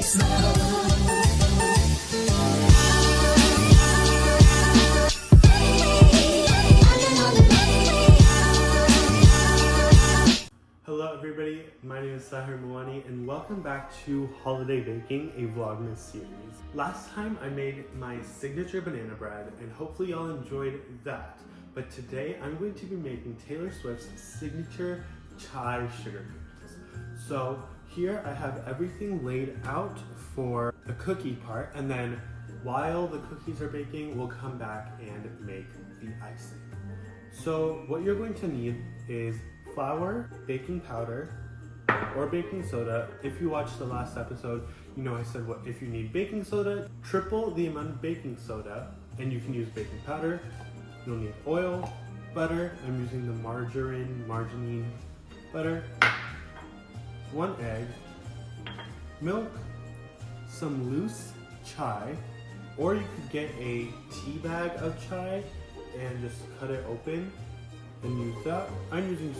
Hello everybody, my name is Saahir Mawani and welcome back to Holiday Baking, a Vlogmas series. Last time I made my signature banana bread and hopefully y'all enjoyed that. But today I'm going to be making Taylor Swift's signature chai sugar cookies. So here I have everything laid out for the cookie part, and then while the cookies are baking, we'll come back and make the icing. So what you're going to need is flour, baking powder, or baking soda. If you watched the last episode, you know I said what if you need baking soda, triple the amount of baking soda, and you can use baking powder. You'll need oil, butter. I'm using the margarine butter, 1 egg, milk, some loose chai, or you could get a tea bag of chai and just cut it open and use that. I'm using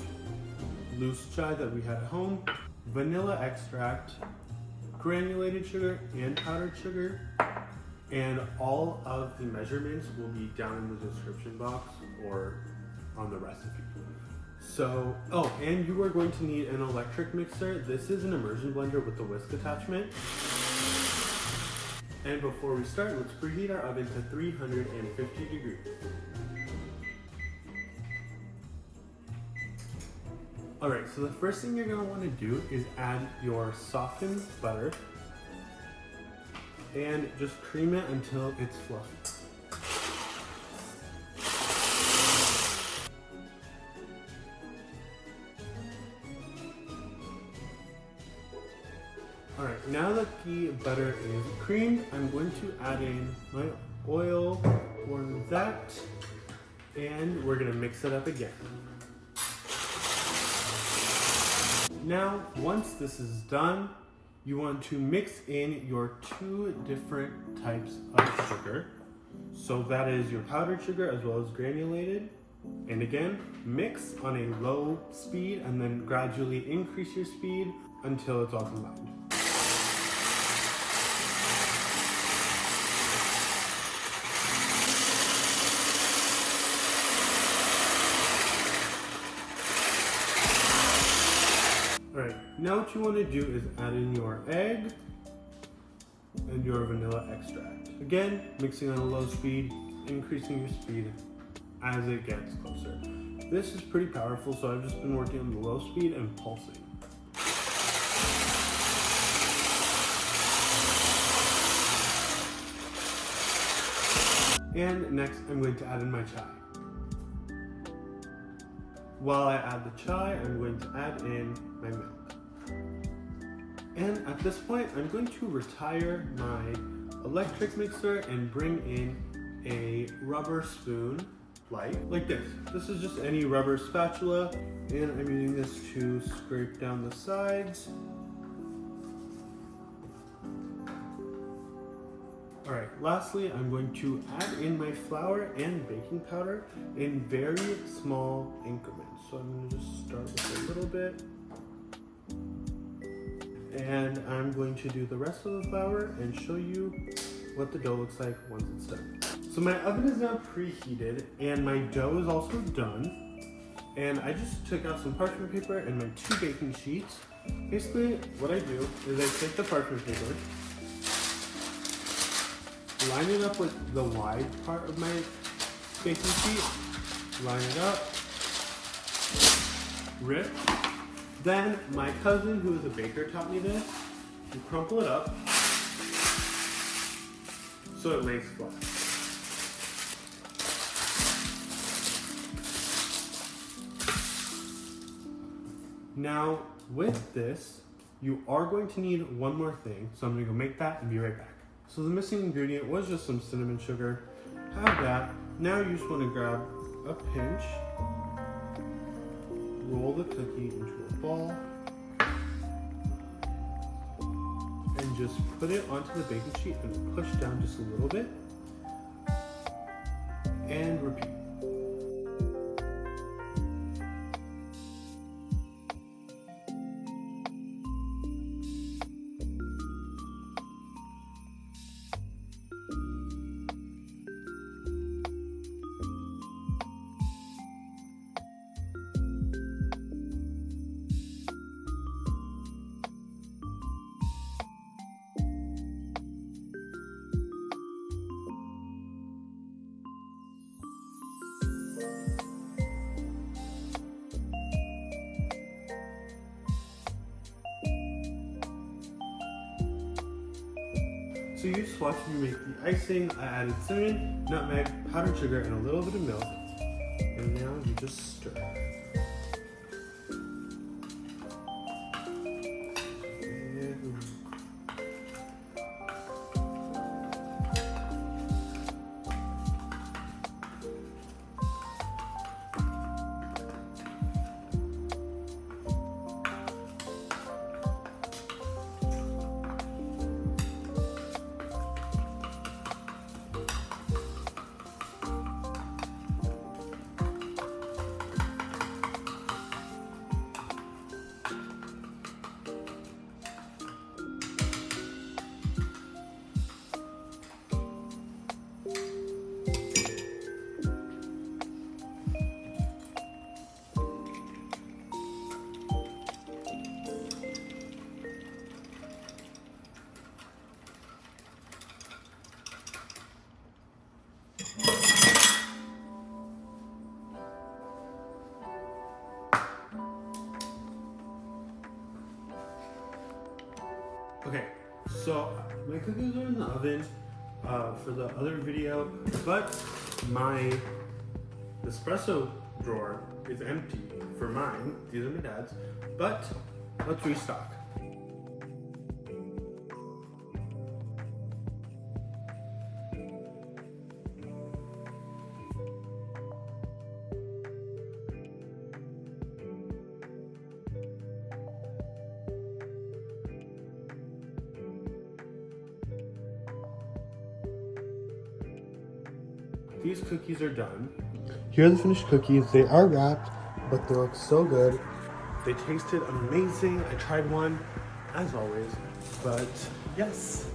loose chai that we had at home, vanilla extract, granulated sugar and powdered sugar, and all of the measurements will be down in the description box or on the recipe. So, oh, and you are going to need an electric mixer. This is an immersion blender with the whisk attachment. And before we start, let's preheat our oven to 350 degrees. Alright, so the first thing you're going to want to do is add your softened butter and just cream it until it's fluffy. Alright, now that the butter is creamed, I'm going to add in my oil for that, and we're going to mix it up again. Now, once this is done, you want to mix in your 2 different types of sugar. So that is your powdered sugar as well as granulated. And again, mix on a low speed and then gradually increase your speed until it's all combined. Alright, now what you want to do is add in your egg and your vanilla extract. Again, mixing on a low speed, increasing your speed as it gets closer. This is pretty powerful, so I've just been working on the low speed and pulsing. And next, I'm going to add in my chai. While I add the chai, I'm going to add in my milk. And at this point, I'm going to retire my electric mixer and bring in a rubber spoon, like this. This is just any rubber spatula, and I'm using this to scrape down the sides. Alright, lastly, I'm going to add in my flour and baking powder in very small increments. So I'm going to just start with a little bit. And I'm going to do the rest of the flour and show you what the dough looks like once it's done. So my oven is now preheated and my dough is also done. And I just took out some parchment paper and my 2 baking sheets. Basically, what I do is I take the parchment paper, line it up with the wide part of my baking sheet, line it up, rip. Then my cousin, who is a baker, taught me this. You crumple it up so it lays flat. Now with this, you are going to need one more thing, so I'm going to go make that and be right back. So the missing ingredient was just some cinnamon sugar. Have that. Now you just want to grab a pinch, roll the cookie into a ball, and just put it onto the baking sheet and push down just a little bit, and repeat. So you just watch me make the icing. I added cinnamon, nutmeg, powdered sugar, and a little bit of milk. And now you just stir. Okay, so my cookies are in the oven for the other video, but my espresso drawer is empty for mine. These are my dad's, but let's restock. These cookies are done. Here are the finished cookies. They are wrapped, but they look so good. They tasted amazing. I tried one, as always, but yes.